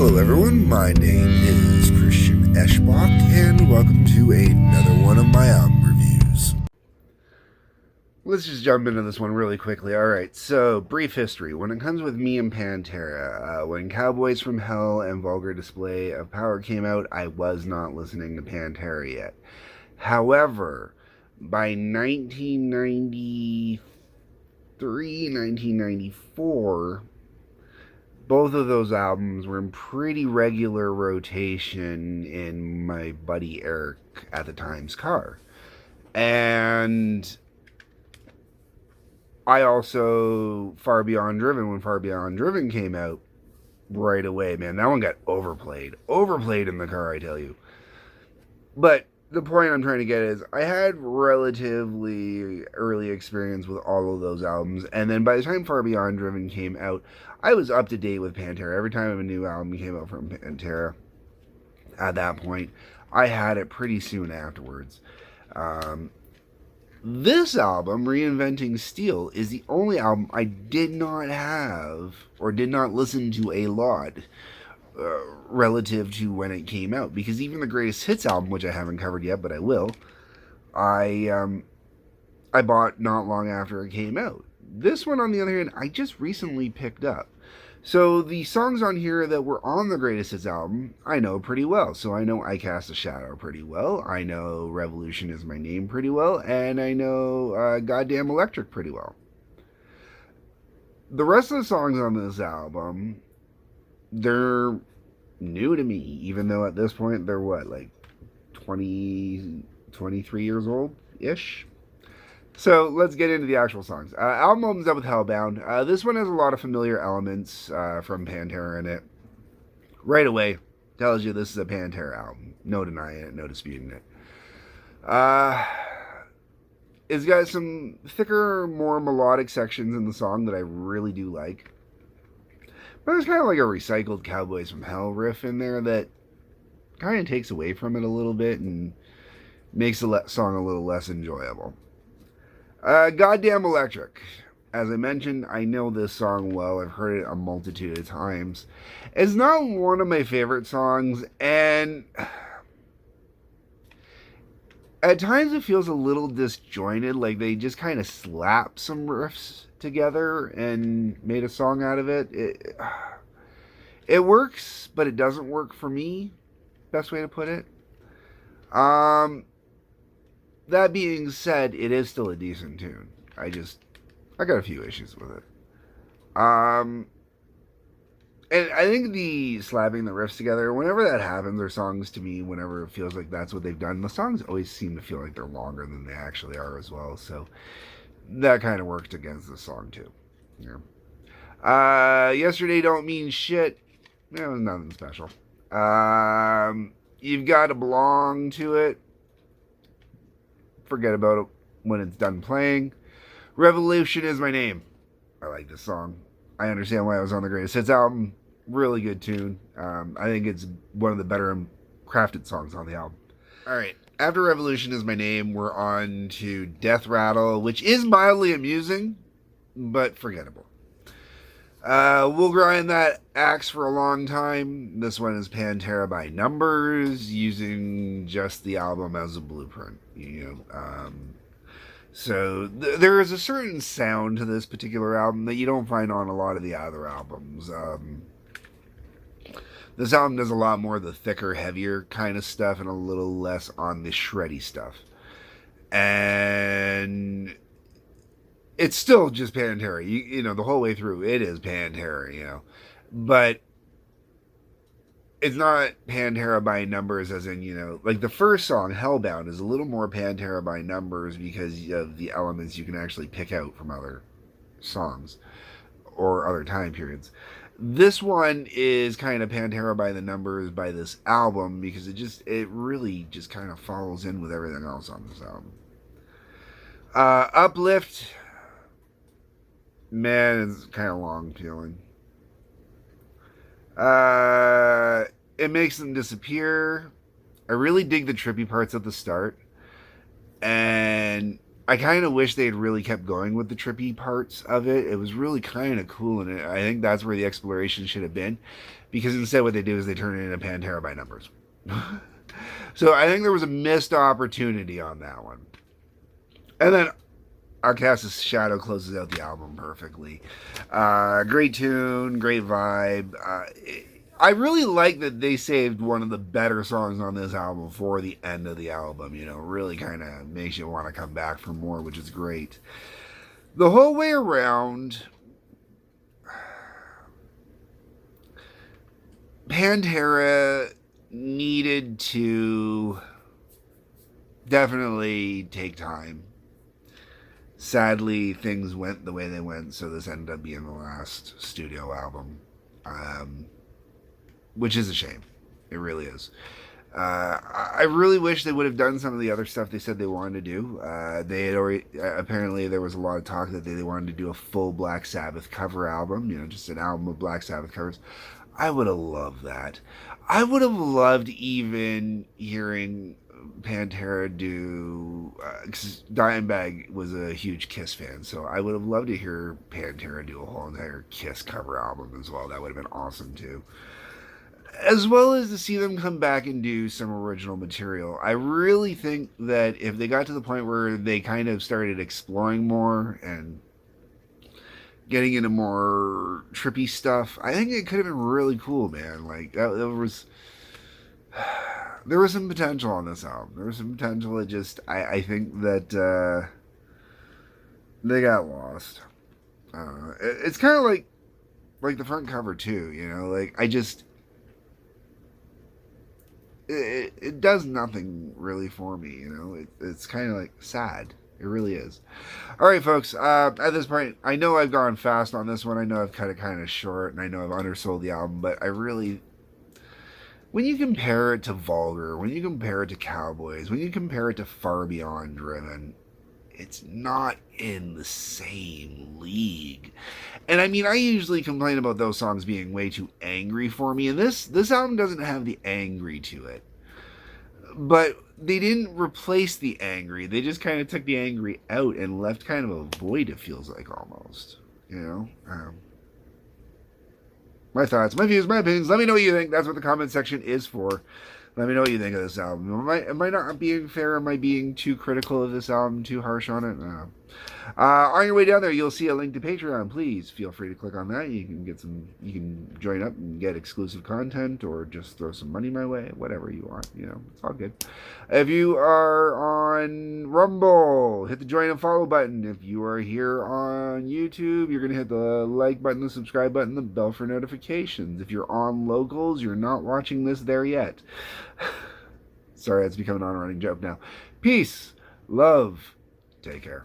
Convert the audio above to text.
Hello everyone, my name is Christian Eschbach, and welcome to another one of my album reviews. Let's just jump into this one really quickly. Alright, so brief history. When it comes with me and Pantera, when Cowboys from Hell and Vulgar Display of Power came out, I was not listening to Pantera yet. However, by 1993, 1994, both of those albums were in pretty regular rotation in my buddy Eric at the time's car. And I also, Far Beyond Driven, when Far Beyond Driven came out, right away, man, that one got overplayed. Overplayed in the car, I tell you. But the point I'm trying to get is I had relatively early experience with all of those albums, and then by the time Far Beyond Driven came out, I was up to date with Pantera. Every time a new album came out from Pantera, at that point, I had it pretty soon afterwards. This album, Reinventing Steel, is the only album I did not have or did not listen to a lot relative to when it came out, because even the Greatest Hits album, which I haven't covered yet, but I will, I bought not long after it came out. This one, on the other hand, I just recently picked up. So the songs on here that were on the Greatest Hits album, I know pretty well. So I know I Cast a Shadow pretty well. I know Revolution Is My Name pretty well. And I know Goddamn Electric pretty well. The rest of the songs on this album, they're new to me. Even though at this point they're what, like 20, 23 years old-ish? So let's get into the actual songs. Album opens up with Hellbound. This one has a lot of familiar elements from Pantera in it. Right away, tells you this is a Pantera album. No denying it, no disputing it. It's got some thicker, more melodic sections in the song that I really do like. But there's kind of like a recycled Cowboys from Hell riff in there that kind of takes away from it a little bit and makes the song a little less enjoyable. Goddamn Electric. As I mentioned, I know this song well. I've heard it a multitude of times. It's not one of my favorite songs, and at times it feels a little disjointed, like they just kind of slapped some riffs together and made a song out of it. It works, but it doesn't work for me. Best way to put it. That being said, it is still a decent tune. I got a few issues with it. And I think the slapping the riffs together, whenever that happens, or songs to me, whenever it feels like that's what they've done, the songs always seem to feel like they're longer than they actually are as well. So that kind of worked against the song too. Yeah. Yesterday Don't Mean Shit. It was nothing special. You've Got to Belong to It. Forget about it when it's done playing. Revolution Is My Name. I like this song. I understand why it was on the Greatest Hits album. Really good tune. I think it's one of the better crafted songs on the album. Alright, after Revolution Is My Name, we're on to Death Rattle, which is mildly amusing, but forgettable. We'll grind that axe for a long time. This one is Pantera by numbers, using just the album as a blueprint. So there is a certain sound to this particular album that you don't find on a lot of the other albums. This album does a lot more of the thicker, heavier kind of stuff and a little less on the shreddy stuff. And it's still just Pantera. You know, the whole way through, it is Pantera, But it's not Pantera by numbers as in, like the first song, Hellbound, is a little more Pantera by numbers because of the elements you can actually pick out from other songs or other time periods. This one is kind of Pantera by the numbers by this album because it really just kind of follows in with everything else on this album. Uplift, man, it's kind of long feeling. It Makes Them Disappear. I really dig the trippy parts at the start. And I kind of wish they had really kept going with the trippy parts of it. It was really kind of cool, and I think that's where the exploration should have been, because instead what they do is they turn it into Pantera by numbers. So I think there was a missed opportunity on that one. And then Outcast's Shadow closes out the album perfectly. Great tune, great vibe. I really like that they saved one of the better songs on this album for the end of the album. You know, really kind of makes you want to come back for more, which is great. The whole way around, Pantera needed to definitely take time. Sadly, things went the way they went, so this ended up being the last studio album, um, which is a shame. It really is. I really wish they would have done some of the other stuff they said they wanted to do. They had already apparently there was a lot of talk that they wanted to do a full Black Sabbath cover album, you know, just an album of Black Sabbath covers. I would have loved that. I would have loved even hearing Pantera do. Cause Dimebag was a huge Kiss fan, so I would have loved to hear Pantera do a whole entire Kiss cover album as well. That would have been awesome too, as well as to see them come back and do some original material. I really think that if they got to the point where they kind of started exploring more and getting into more trippy stuff, I think it could have been really cool, man. Like that was there was some potential on this album. There was some potential. It just I think that they got lost. It's kind of like the front cover too. You know, like I just it does nothing really for me. You know, it's kind of like sad. It really is. All right, folks. At this point, I know I've gone fast on this one. I know I've cut it kind of short, and I know I've undersold the album. But I really, when you compare it to Vulgar, when you compare it to Cowboys, when you compare it to Far Beyond Driven, it's not in the same league. And I mean, I usually complain about those songs being way too angry for me, and this album doesn't have the angry to it. But they didn't replace the angry. They just kind of took the angry out and left kind of a void, it feels like, almost. You know? My thoughts, my views, my opinions. Let me know what you think. That's what the comment section is for. Let me know what you think of this album. Am I not being fair? Am I being too critical of this album? Too harsh on it? No. On your way down there, you'll see a link to Patreon. Please feel free to click on that. You can get some. You can join up and get exclusive content, or just throw some money my way. Whatever you want. You know, it's all good. If you are on Rumble, hit the join and follow button. If you are here on YouTube, you're gonna hit the like button, the subscribe button, the bell for notifications. If you're on Locals, you're not watching this there yet. Sorry, that's becoming an on-running joke now. Peace, love, take care.